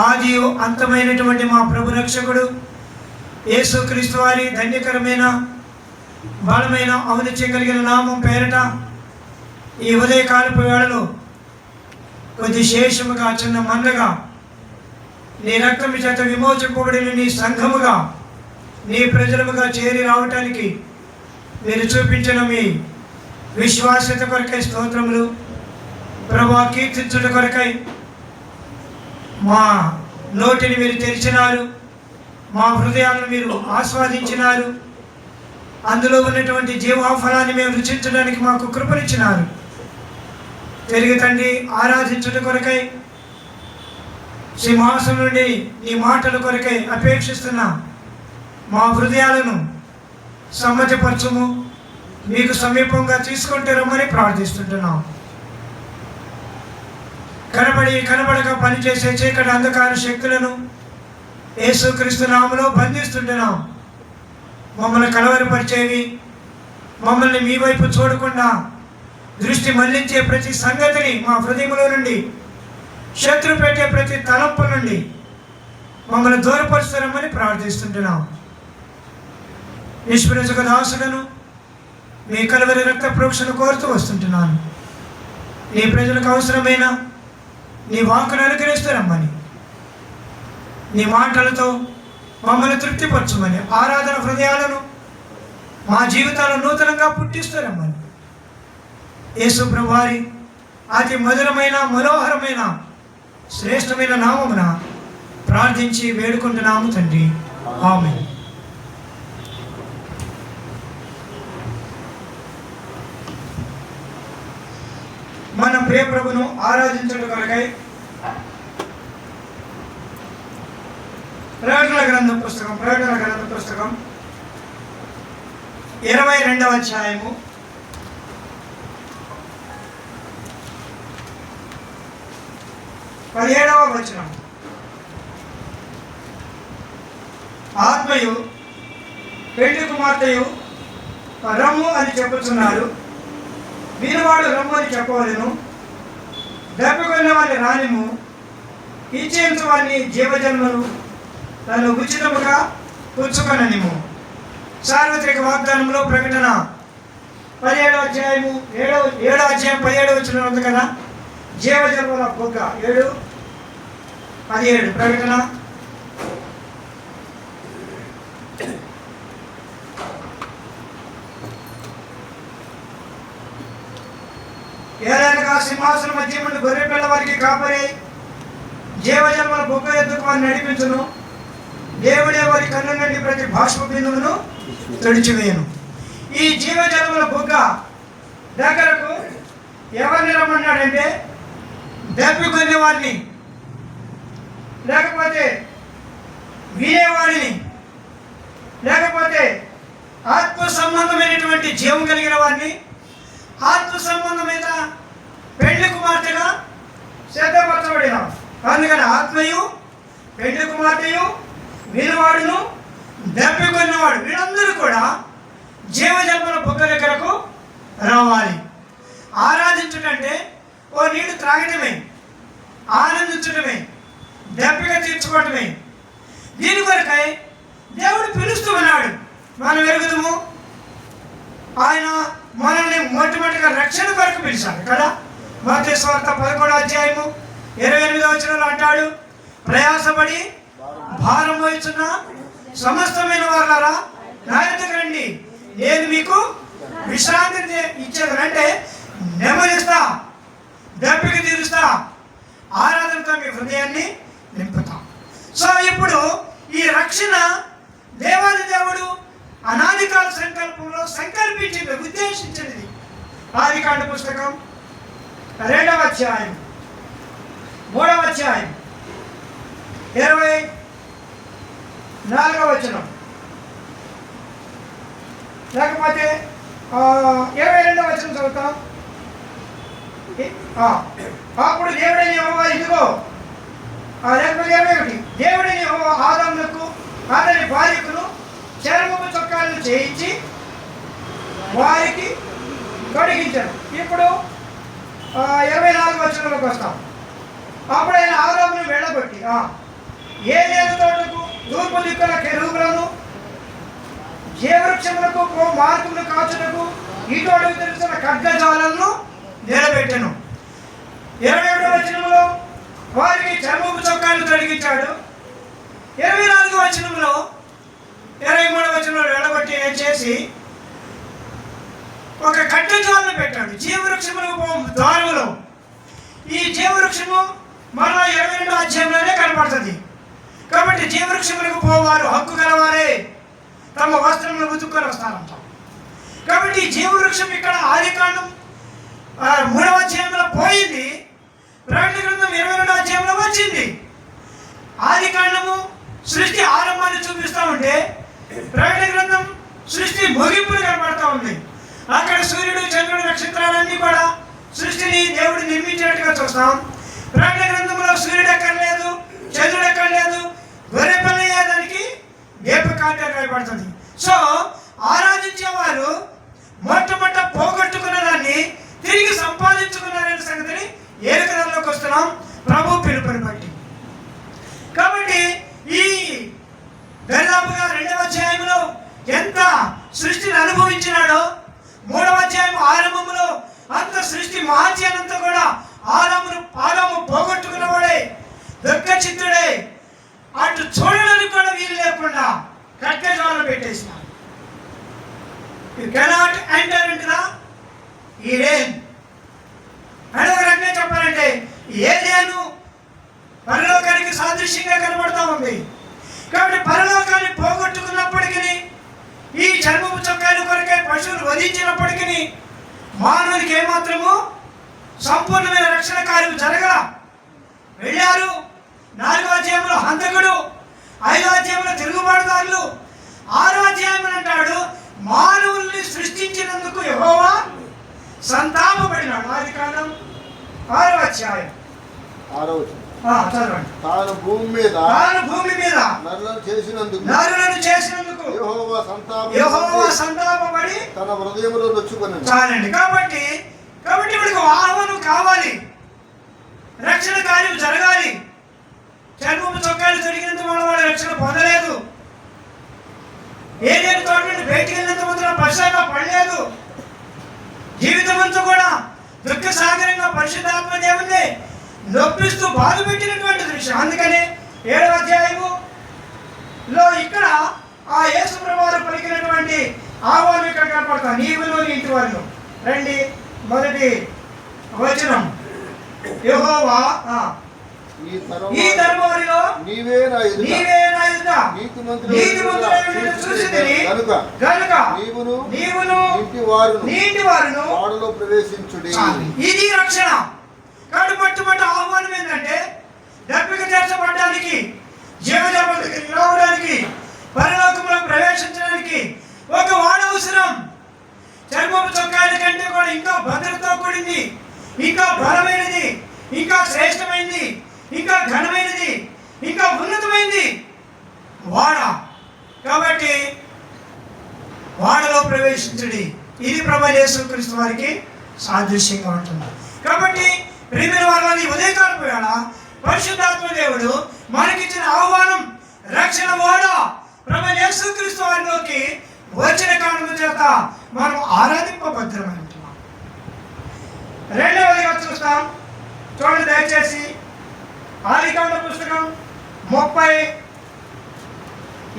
ఆది అంతమైనటువంటి మా ప్రభు రక్షకుడు యేసుక్రీస్తు వారి ధన్యకరమైన బలమైన ఔన్నత్యం కలిగిన నామం పేరట ఈ ఉదయకాలపు వేళలో కొద్ది శేషముగా చిన్న మందగా నీ రక్తము చేత విమోచింపబడిన నీ సంఘముగా నీ ప్రజలముగా చేరి రావటానికి మీరు చూపించిన మీ విశ్వాసత కొరకై స్తోత్రములు. ప్రభా, కీర్తించుట కొరకై మా నోటిని మీరు తెరిచినారు, మా హృదయాలను మీరు ఆస్వాదించినారు, అందులో ఉన్నటువంటి జీవాఫలాన్ని మేము రుచించడానికి మాకు కృపనిచ్చినారు. తిరిగి తండ్రి ఆరాధించుట కొరకై సింహాసనం నుండి నీ మాటల కొరకై అపేక్షిస్తున్న మా హృదయాలను సమ్మతిపరచుము, మీకు సమీపంగా తీసుకుంటూ రమ్మని ప్రార్థిస్తుంటున్నాం. కనబడక పనిచేసే చీకటి అంధకార శక్తులను యేసుక్రీస్తు నామములో బంధిస్తుంటున్నాం. మమ్మల్ని కలవరపరిచేవి, మమ్మల్ని మీ వైపు చూడకుండా దృష్టి మళ్లించే ప్రతి సంగతిని మా హృదయంలో నుండి, శత్రు పెట్టే ప్రతి తలంపు నుండి మమ్మల్ని దూరపరుస్తారమని ప్రార్థిస్తుంటున్నాం. నిష్ప్రయోజక దాసులను మీ కలవరి రక్త ప్రోక్షణ కోరుతూ వస్తుంటున్నాను. నీ ప్రజలకు అవసరమైన నీ వాక్కును అనుగ్రహిస్తారమ్మని, నీ మాటలతో మమ్మల్ని తృప్తిపరచమని, ఆరాధన హృదయాలను మా జీవితాలను నూతనంగా పుట్టిస్తారమ్మని యేసు ప్రభువారి అతి మధురమైన మనోహరమైన శ్రేష్టమైన నామమున ప్రార్థించి వేడుకుంటున్నాము తండ్రి, ఆమేన్. మన ప్రియ ప్రభును ఆరాధించడం కొరకై ప్రకటన గ్రంథ పుస్తకం 22వ అధ్యాయము 17వ వచనం. ఆత్మయు పెళ్లి కుమార్తెయు రమ్ము అని చెప్పుచున్నారు, వీరువాడు రమ్ము అని చెప్పవలెను. దెబ్బకొన్న వారిని రానిము, ఇచ్చేంత వారిని జీవజన్మను తను ఉచితముగా పుచ్చుకొననిము. సార్వత్రిక వాగ్దానంలో ప్రకటన 17వ అధ్యాయము 7వ అధ్యాయం 17వ వచనం ఉంది కదా, జీవజన్మల బొగ్గ 7:17 ప్రకటన. ఏదైనా సింహాసనం మధ్య నుండి గొర్రె పిల్ల వారికి కాపరి జీవజన్మల బొగ్గ ఎద్దుకు వారిని నడిపించును. దేవుడే వారి కన్ను నుండి ప్రతి బాష్ప బిందువును తుడిచివేయను. ఈ జీవజన్మల బొగ్గ దగ్గరకు ఎవరిని రమ్మన్నాడంటే దెబ్బకొనే వారిని, లేకపోతే వినేవాడిని, లేకపోతే ఆత్మ సంబంధమైనటువంటి జీవం కలిగిన వారిని, ఆత్మ సంబంధమైన పెళ్లి కుమార్తెగా సిద్ధపరచబడిన. అందుకని ఆత్మయు పెళ్లి కుమార్తెయు విలువాడును దెబ్బకొన్నవాడు వీళ్ళందరూ కూడా జీవజన్మల బొగ్గ దగ్గరకు రావాలి. ఆరాధించుటంటే ఓ నీళ్లు త్రాగటమే, ఆనందించటమే, దెబ్బగా తీర్చుకోవటమే. దీని కొరకై దేవుడు పిలుస్తూ ఉన్నాడు. మనం ఎరుగుదము, ఆయన మనల్ని మొట్టమొదటిగా రక్షణ కొరకు పిలిచాడు కదా. మత్తయి సువార్త 11వ అధ్యాయము 28వ వచనంలో అంటాడు, ప్రయాసపడి భారం వహించున్న సమస్తమైన వారులారా నా యొద్దకు రండి, నేను మీకు విశ్రాంతిని ఇచ్చేది. అంటే నెమ్మదిస్తా, దెబ్బకి తీరుస్తా, ఆరాధనతో మీ హృదయాన్ని నింపుతా. సో ఇప్పుడు ఈ రక్షణ దేవాది దేవుడు అనాదికాల సంకల్పంలో సంకల్పించింది, ఉద్దేశించినది. ఆదికాండ పుస్తకం 2వ అధ్యాయం 3వ అధ్యాయం 24వ వచనం, లేకపోతే 22వ వచనం చదువుతాం. అప్పుడు దేవుడైన యెహోవా ఇదిగో, లేకపోతే 21, దేవుడైన యెహోవా ఆదామునకు అతని భార్యకును చర్మపు చొక్కాలను చేయించి వారికి కడిగించారు. ఇప్పుడు 24వ వచనంలోకి వస్తాం. అప్పుడు ఆయన ఆదామును వెళ్ళగొట్టి ఎడగొట్టి ఏదైనా తోటకు తూర్పు దిక్కుల కెరూబులను జీవవృక్షములకు మార్గమును కాచుటకు ఇటు అడుగు తెలుస్తున్న ఖడ్గజాలను నిలబెట్టెను. 21వ వచనంలో వారికి చర్మపు చొక్కాలు తొలగించాడు. 24వ వచనంలో 23వ వచనంలో ఎడగొట్టి చేసి ఒక ఖడ్గజాలను పెట్టాడు జీవవృక్షములకు ద్వారములో. ఈ జీవవృక్షము మరలా 22వ అధ్యాయంలోనే కనపడుతుంది. కాబట్టి జీవవృక్షములకు పోవారు హక్కు గలవారే తమ వస్త్రములు ఉతుక్కొని వస్తారంట. కాబట్టి జీవవృక్షం ఇక్కడ ఆదికాండం 3వ అధ్యాయంలో పోయింది, ప్రకటన గ్రంథం 22వ అధ్యాయంలో వచ్చింది. ఆదికాండము సృష్టి ఆరంభాన్ని చూపిస్తూ ఉంటే ప్రకటన గ్రంథం సృష్టి ముగింపులు కనబడతా ఉంది. అక్కడ సూర్యుడు చంద్రుడు నక్షత్రాలన్నీ కూడా సృష్టిని దేవుడు నిర్మించినట్టుగా చూస్తాం. ప్రకటన గ్రంథంలో సూర్యుడు ఎక్కర్లేదు, చంద్రుడు ఎక్కర్లేదు, గొర్రెపిల్ల దానికి దీపకాంతి రాయబడుతుంది. సో ఆరాధించేవారు మొట్టమొదట పోగొట్టుకున్న దాన్ని తిరిగి సంపాదించుకున్నారనే సంగతిని ఏకదంలోకి వస్తున్నాం ప్రభు పిలుపుని బట్టి. కాబట్టి ఈ దరిదాపుగా 2వ అధ్యాయంలో ఎంత సృష్టిని అనుభవించినాడో 3వ అధ్యాయం ఆరంభంలో అంత సృష్టి మహాత్యానంతా కూడా ఆదాము పోగొట్టుకున్నవాడే దుఃఖ చిత్తుడే. అటు చూడడానికి కూడా వీలు లేకుండా ఖడ్గజాలను పెట్టేసినాడు. You cannot enter into the Eden. అని ఒక రకంగా చెప్పాలంటే ఏదేను పరలోకానికి సాదృశ్యంగా కనబడతా ఉంది. కాబట్టి పరలోకాన్ని పోగొట్టుకున్నప్పటికీ ఈ చర్మపు చొక్కాల కొరకే పశువులు వధించినప్పటికీ మానవునికి ఏమాత్రము సంపూర్ణమైన రక్షణ కార్యం జరగల. వెళ్ళారు 4వ అధ్యాయంలో హంతకుడు, 5వ అధ్యాయంలో తిరుగుబాటుదారులు, 6వ అధ్యాయంలో అంటాడు మానవుల్ని సృష్టించినందుకు యెహోవా సంతాపపడినాడు. ఆదికాండం 6వ అధ్యాయం 6వ వచనం. చదవండి. తాను భూమి మీద నరులను చేసినందుకు యెహోవా సంతాపపడి తన హృదయములో నొచ్చుకొనెను. చాలండి. కాబట్టి మనకు ఆహ్వానం కావాలి, రక్షణ కార్యం జరగాలి. చర్మపు చొక్కాలు తొడిగినంత వాళ్ళ రక్షణ పొందలేదు. ఏదేని తోట నుండి బయటికి వెళ్ళినంత మాత్రం పశ్చాత్తాపడలేదు. జీవితం అంతా కూడా దుఃఖ సాగరంగా పరిశుద్ధాత్మ దేవుణ్ణి నొప్పిస్తూ బాధ పెట్టినటువంటి దృశ్యం. అందుకని 7వ అధ్యాయములో ఇక్కడ ఆ యేసు ప్రభువారు పలికినటువంటి ఆహ్వానం ఇక్కడ కనపడతా. నీవును నీ ఇంటి వారు రండి. మొదటి వచనం యెహోవా ఈ తరములో నీవే నా ఎదుట నీతిమంతుడైన చూసితిని గనుక నీవును నీ ఇంటి వారును వాడలో ప్రవేశించుడి. ఇది రక్షణ. కాబట్టి మొట్టమొదటి ఆహ్వానం ఏంటంటే దప్పిక చేర్చబడడానికి, జీవజాపంలోకి రావడానికి, పరలోకంలో ప్రవేశించడానికి ఒక వాడ అవసరం. చర్మపు చొక్కాల కంటే కూడా ఇంకా భద్రతతో కూడింది, ఇంకా బలమైనది, ఇంకా శ్రేష్టమైనది, ఇంకా ఘనమైనది, ఇంకా ఉన్నతమైనది వాడ. కాబట్టి వాడలో ప్రవేశించడి. ఇది ప్రభు యేసుక్రీస్తు వారికి సాదృశ్యంగా ఉంటుంది. కాబట్టి ప్రియమైన వారిని ఉదయకాలపు వేళ పరిశుద్ధాత్మ దేవుడు మనకిచ్చిన ఆహ్వానం రక్షణ వాడ ప్రభు యేసుక్రీస్తు వారిలోకి వచ్చిన కారణం చేత మనం ఆరాధింపబద్ధమని అంటున్నాం. 2వదిగా చూస్తాం. చూడండి దయచేసి ఆదికాండ పుస్తకం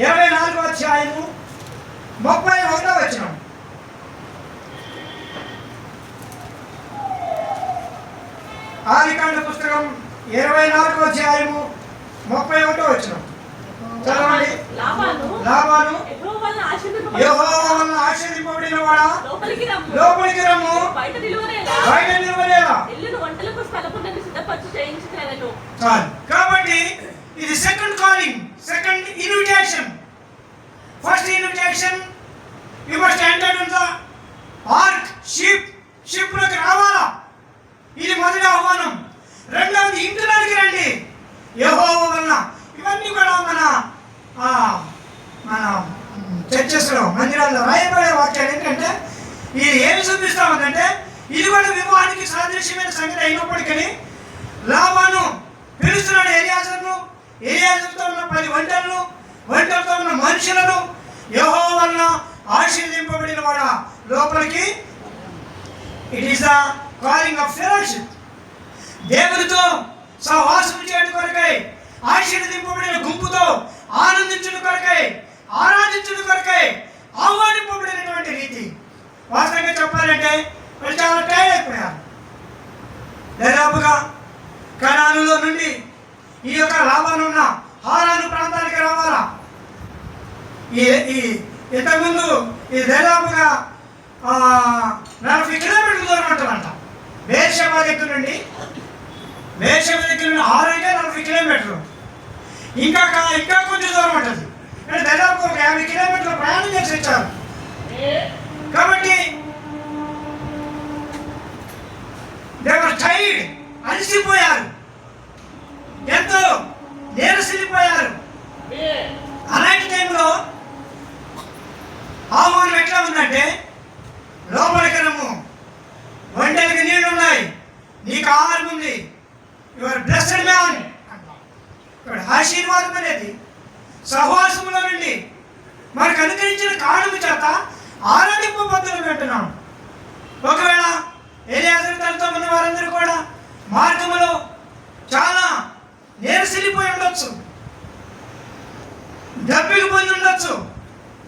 24వ అధ్యాయము 31వ వచనం. ఆదికాండ పుస్తకం 24వ అధ్యాయము 31వ వచనం చదవండి. లాబాను యెహోవా వలన ఆశీర్వదింపబడిన వాడా లోపలికి రమ్ము, బయట నిలువనేలా. చాలు. కాబట్టి ఇది second calling, second invitation. First invitation you must enter in the arc, ship లోకి రావాలా. ఇది మొదటి ఆహ్వానం. రెండవది ఇంటిలోకి రండి యెహోవా వలన. ఇవన్నీ కూడా మన చర్చెస్లో మందిరాల్లో రాయబడే వాక్యాలు ఏంటంటే ఇది ఏమి చూపిస్తా ఉందంటే ఇది కూడా వివాహానికి సాదృశ్యమైన సంగతి అయినప్పటికీ లాబాను పిలుస్తున్నాడు ఎలియాజరును. ఎలియాజరుతో ఉన్న 10 ఒంటెలతో ఉన్న మనుషులను యెహోవా వలన ఆశీర్వదింపబడిన వాడ లోపలికి. It is the calling of fellowship. దేవునితో సహవాసం చేయడం కొరకై, ఆశీర్వదింపబడిన గుంపుతో ఆనందించడం కొరకై, ఆరాధించడం కొరకై ఆహ్వానింపబడినటువంటి రీతి. వాస్తవంగా చెప్పాలంటే వాళ్ళు చాలా టైర్ అయిపోయారు. దాదాపుగా కనానులో నుండి ఈ యొక్క లాభాలు ఉన్న హారాను ప్రాంతానికి రావాలా. ఇంతకుముందు ఇది దాదాపుగా 40 కిలోమీటర్ల దూరం ఉంటుందంట. బేర్షెబా దగ్గర నుండి హారాకే 40 కిలోమీటర్లు. ఇంకా కొంచెం దూరం ఉంటుంది. అంటే దాదాపు ఒక 50 కిలోమీటర్ల ప్రయాణం చేసి వచ్చారు. కాబట్టి దే వర్ టైర్డ్, అలసిపోయారు, ఎంతో నీరసిల్లిపోయారు. అలాంటి టైంలో ఆహ్వానం ఎట్లా ఉందంటే, లోపలికి రమ్ము, ఒంటెలకి నీళ్ళు ఉన్నాయి, నీకు ఆహారం ఉంది, యువర్ బ్లెస్డ్ మ్యాన్. ఇక్కడ ఆశీర్వాదం అనేది సహవాసములో నుండి మనకు అనుగ్రహించిన కారణము చేత ఆరాధింపబద్ధులు వింటున్నాం. ఒకవేళ ఎలియాజరుతో ఉన్న వారందరూ కూడా మార్గములో చాలా నీరసిల్లిపోయి ఉండొచ్చు, దప్పికి పొంది ఉండొచ్చు.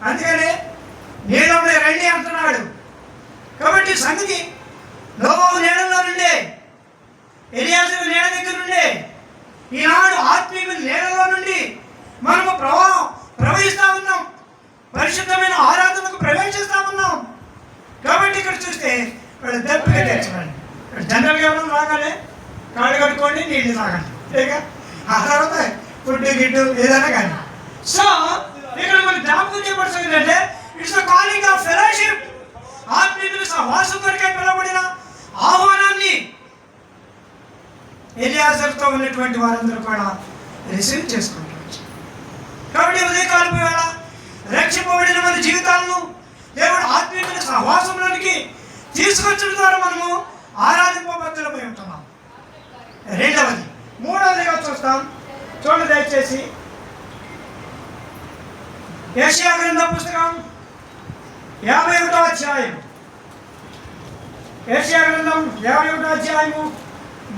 అందుకనే నీళ్ళ రండి అంటున్నాడు. కాబట్టి సంగతి నోవహు నీళ్ళలో నుండే, ఎలియాజరు నీళ్ళ దగ్గర నుండే, ఈనాడు ఆత్మీయ నీళ్ళలో నుండి మనము ప్రవహిస్తూ ఉన్నాం, పరిశుద్ధమైన ఆరాధనకు ప్రవేశిస్తూ ఉన్నాం. కాబట్టి ఇక్కడ చూస్తే వాళ్ళు దప్పిగా తెచ్చుకోండి. జనరల్గా ఎవరైనా రాగానే కాళ్ళు కట్టుకోండి, నీళ్ళు తాగండి, లేక ఆ తర్వాత ఫుడ్ గిడ్డు ఏదైనా కానీ. సో ఇక్కడ మనకు జ్ఞాపకం చేయబడుతుంది అంటే it's the calling of fellowship. ఆత్మీయులు సహవాసం కొరకే పిలవబడిన ఆహ్వానాన్ని ఎలియాజరుతో ఉన్నటువంటి వారందరూ కూడా రిసీవ్ చేసుకుంటారు. కాబట్టి ఉదయకాలపు వేళ రక్షింపబడిన మన జీవితాలను దేవుడు ఆత్మీయుల సహవాసంలోనికి తీసుకొచ్చడం ద్వారా మనము ఆరాధింపబద్ధులమై ఉంటున్నాం. రెండవది, మూడవదిగా చూస్తాం. చూడండి దయచేసి యెషయా గ్రంథ పుస్తకం 51వ అధ్యాయం. యెషయా గ్రంథం 51వ అధ్యాయము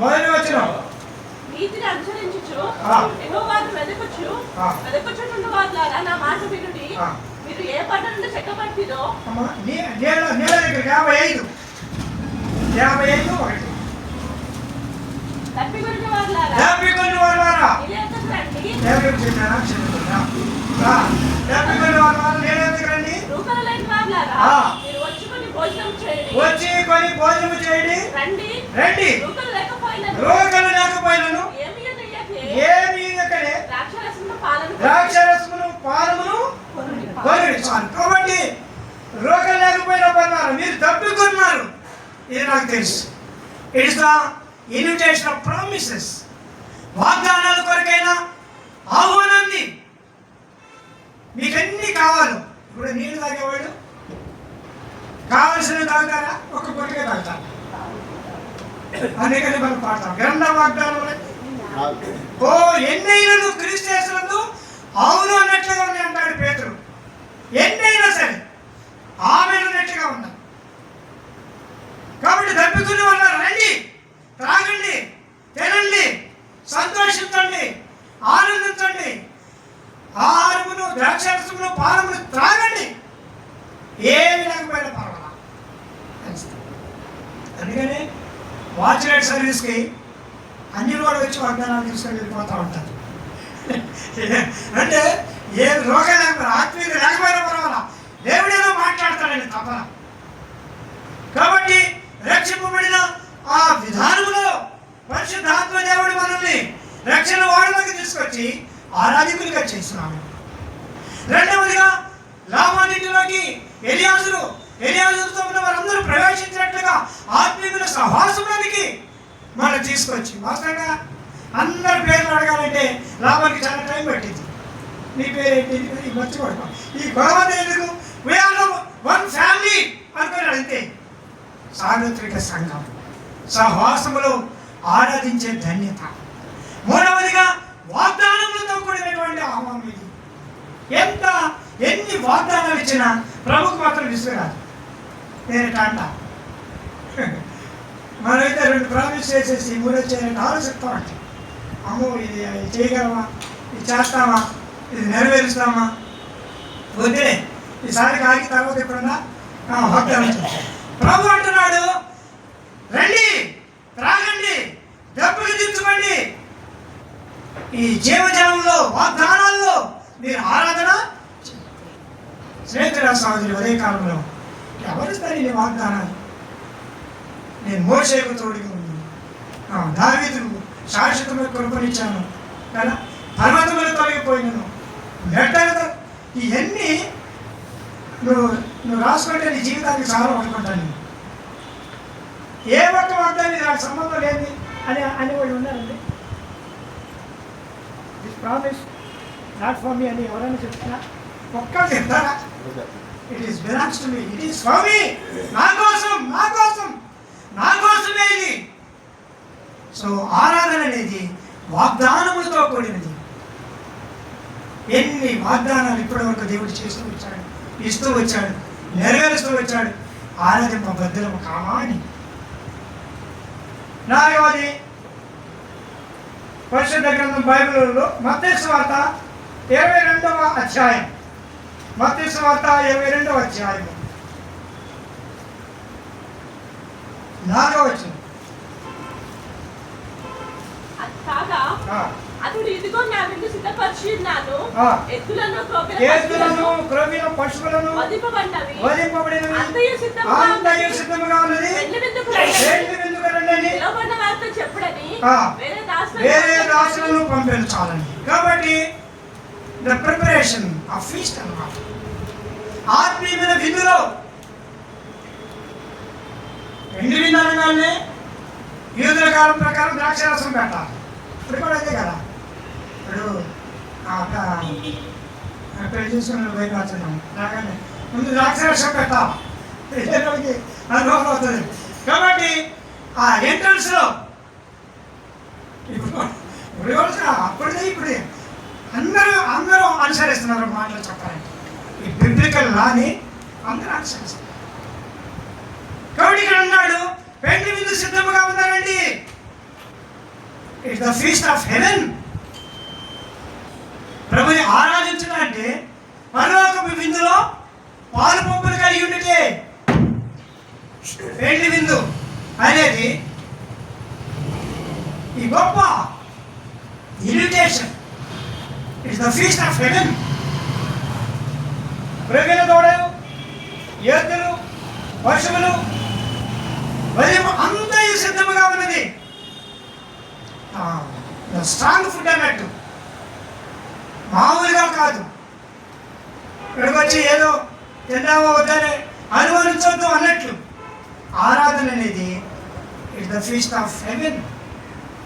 మొదటి వచనం. నీతిని అనుసరించుచు యెహోవాను వెదకుచున్న వారులారా నా మాట వినుడి. మీరు ఏ పట్ట నుండి చెక్కబట్టిరో నీళ్ళ దగ్గర 55 1 తప్పికొనిన వారులారా రూకలు లేని వారులారా మీరు వచ్చి కొని భోజనం చేయండి. రండి రూకలు లేకపోయినను ఏమీ ద్రాక్షరసమును పాలమును కొనుడి. కాబట్టి రోగం లేకపోయినా పర్వాలేదు, మీరు తప్పికొన్నారు. ఇది నాకు తెలుసు. It's the invitation of promises. వాగ్దానాల కొరకైనా ఆహ్వానాన్ని. మీకు అన్ని కావాలి. ఇప్పుడు నీళ్ళు తాగేవాడు కావలసినవి తాగుతారా? ఒక్క పొట్టుగా తాగుతారు. అందుకని మనం పాడతాం గ్రంథ వాగ్దానం. ఓ ఎన్నైనా క్రీస్తు యేసునందు అవును అన్నట్లుగా ఉంది అంటాడు పేతురు. ఎన్నైనా సరే ఆమె అన్నట్లుగా ఉన్నా. కాబట్టి దప్పికున్న వల్ల రండి, త్రాగండి, తినండి, సంతోషించండి, ఆనందించండి. ఆహారమును ద్రాక్షరసమును పాలమును త్రాగండి, ఏమి లేకపోయినా పర్వాలా. అందుకని వాచ్ లైట్ సర్వీస్కి అన్ని కూడా వచ్చి వాగ్దానాలు తీసుకొని వెళ్ళిపోతూ ఉంటారు. అంటే ఏ రోగం లేకపోయినా, ఆత్మీయులు లేకపోయినా పర్వాలా, దేవుడేదో మాట్లాడతాడని తప్పన. కాబట్టి రక్షింపబడిన ఆ విధానంలో పరిశుద్ధాత్మ దేవుడు మనల్ని రక్షణ వాడలోకి తీసుకొచ్చి ఆరాధికులుగా చేస్తున్నాము. రెండవదిగా లాభాన్నింటిలోకి ఎలియాజరుతో ఉన్న వారందరూ ప్రవేశించినట్లుగా ఆత్మీయుల సహవాసంలోనికి మనం తీసుకొచ్చి, వాస్తవంగా అందరి పేర్లు అడగాలంటే లాభానికి చాలా టైం పట్టింది. నీ పేరేంటి మర్చిపోవడం, ఈ గొడవ ఎందుకు, వీఆర్ వన్ ఫ్యామిలీ అనుకుని అడిగితే సార్వత్రిక సంఘం సహవాసములో ఆరాధించే ధన్యత. మూడవ నెమ్మదిగా వాగ్దానములతో కూడినటువంటి ఆహ్వానం ఇది. ఎన్ని వాగ్దానాలు ఇచ్చినా ప్రభుకు మాత్రం విసురాదు. నేను ఇట్లా అంట, మనమైతే 2 ప్రామిస్ చేసేసి 3 చేయాలంటే ఆలోచిస్తామంటే, అమ్మో ఇది చేయగలమా, ఇది చేస్తామా, ఇది నెరవేరుస్తామా, వద్దే ఈసారి కాకి తర్వాత ఎప్పుడన్నా వాగ్దానం. ప్రభు అంటున్నాడు, రండి త్రాగండి దెబ్బకి దించుకోండి, ఈ జీవజలంలో వాగ్దానాల్లో మీరు ఆరాధన. స్నేహితుల సహోదరి ఉదయ కాలంలో ఎవరిస్తారు ఈ వాగ్దానాలు? నేను మోషేకు తోడుగా ఉన్నాను, దావీదుకు శాశ్వతమైన కృపనిచ్చాను కదా, పర్వతములు తొలగిపోయినాను, మెట్టలతో. ఇవన్నీ నువ్వు రాసుకుంటే నీ జీవితానికి చాలా అనుకుంటాను. ఏ ఒక్క వాగ్దానం నాకు సంబంధం లేని అని వాళ్ళు ఉన్నారండి. This promise not for me అని ఎవరైనా చెప్తున్నా ఒక్కరు చెప్తారా? It is belongs to me, it is for me, నా కోసమే ఇది. సో ఆరాధన అనేది వాగ్దానములతో కూడినది. ఎన్ని వాగ్దానాలు ఇప్పటివరకు దేవుడు చేస్తూ వచ్చాడు, ఇస్తూ వచ్చాడు, నెరవేరుస్తూ వచ్చాడు. ఆరాధింప బద్దలము కామాని. 4వది పరిశుద్ధ గ్రంథం బైబిల్లో మత్తయి సువార్త 22వ అధ్యాయం. మత్తయి సువార్త 22వ అధ్యాయం 4వ వచనం. కాగా అతడు ఇదిగో నా విందు సిద్ధపరిచి ఉన్నాను, ఎద్దులను క్రొవ్విన పశువులను వధింపబడినవి అంతయు సిద్ధముగా ఉన్నది, పెండ్లి విందుకు రండని పిలువబడిన వారితో చెప్పుడని వేరే దాసులను పంపాను. చాలండి. కాబట్టి ద ప్రిపరేషన్ ఆఫ్ ఫీస్ట్ అన్నమాట. ఆత్మీయమైన విందులో పెండ్లి విందు అనగానే యూదుల కాలం ప్రకారం ద్రాక్షారసం పెట్టాలి. ఇప్పుడు కూడా అదే కదా. ఇప్పుడు పెళ్లి చేసుకున్న బయటం రాగానే ముందు ద్రాక్షారసం పెట్టాలి, అనుభవం అవుతుంది. కాబట్టి ఆ ఎంట్రన్స్లో ఇప్పుడు అప్పుడే ఇప్పుడే అందరూ అనుసరిస్తున్నారు. మాటలు చెప్పాలంటే ఈ బిబ్లికల్ లాని అందరూ అనుసరిస్తున్నారు. కాబట్టి ఇక్కడ అన్నాడు, పెండ్లి విందు సిద్ధముగా ఉన్నారండి. It's the feast of haven. ప్రభుని ఆరాధించడం అంటే పరలోకపు విందులో పాలు పంపులు కలిగి ఉండితే పెండ్లి విందు అనేది ఈ గొప్ప invitation. It's the feast of haven. ప్రజల తోడలు, ఎద్దులు, పశువులు, అంతయు సిద్ధముగా ఉన్నది. స్ట్రాంగ్ ఫుడ్ అన్నట్టు, మామూలుగా కాదు. ఇక్కడికి వచ్చి ఏదో తిన్నామో వద్దనే అనుమానించవద్దు అన్నట్లు. ఆరాధన అనేది it's the feast of haven,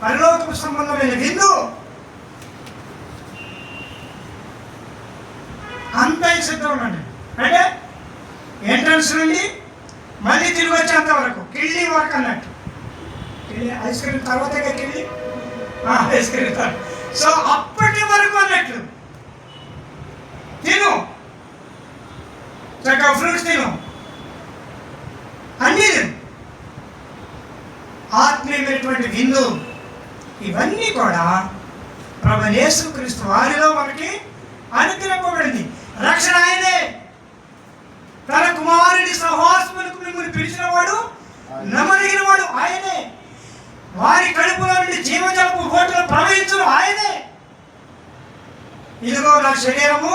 పరలోకపు సంబంధమైన విందు. అంతయు సిద్ధం ఉండండి అంటే ఎంట్రన్స్ నుండి మళ్ళీ తిరిగి వచ్చేంత వరకు, కిళ్ళి వరకు అన్నట్టు. కిళ్ళి ఐస్ క్రీమ్ తర్వాత కిళ్ళి ఐస్ క్రీమ్ తర్వాత. సో అప్పటి వరకు అన్నట్లు తిను, చక్కగా ఫ్రూట్స్ తిను, అన్నీ తిను. ఆత్మీయమైనటువంటి విందు. ఇవన్నీ కూడా ప్రభువైన యేసుక్రీస్తు వారిలో మనకి అనుగ్రహింపబడింది. రక్షణ ఆయనే. తన కుమారుని సహవాసములకు మిమ్మల్ని పిలిచిన వాడు, నమ్మదగిన వాడు ఆయనే. వారి కడుపులో నుండి జీవజలపు ఊటలు ప్రవహించును ఆయనే. ఇదిగో నా శరీరము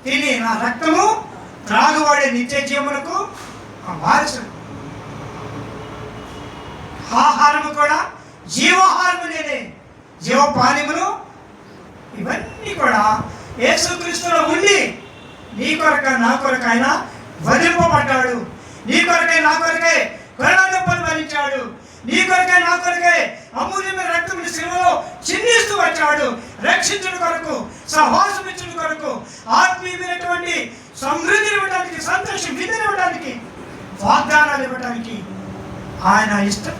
తిని నా రక్తము త్రాగువాడే నిత్య జీవమునకు వారసుడు. ఆహారము కూడా జీవాహారము నేనే, జీవపానీములు. ఇవన్నీ కూడా యేసుక్రీస్తులో ఉండి నీ కొరక నా కొరక ఆయన వధింపబడ్డాడు. నీ కొరకై నా కొరకై కొరడా దెబ్బలు భరించాడు. నీ కొరకై నా కొరకై అమూల్యమైన రక్తముని శిలువలో చిందిస్తూ వచ్చాడు. రక్షించుట కొరకు, సహవాసమించుట కొరకు, ఆత్మీయమైనటువంటి సమృద్ధిని ఇవ్వడానికి, సంతోషం విధిని ఇవ్వడానికి, వాగ్దానాలు ఇవ్వడానికి ఆయన ఇష్టం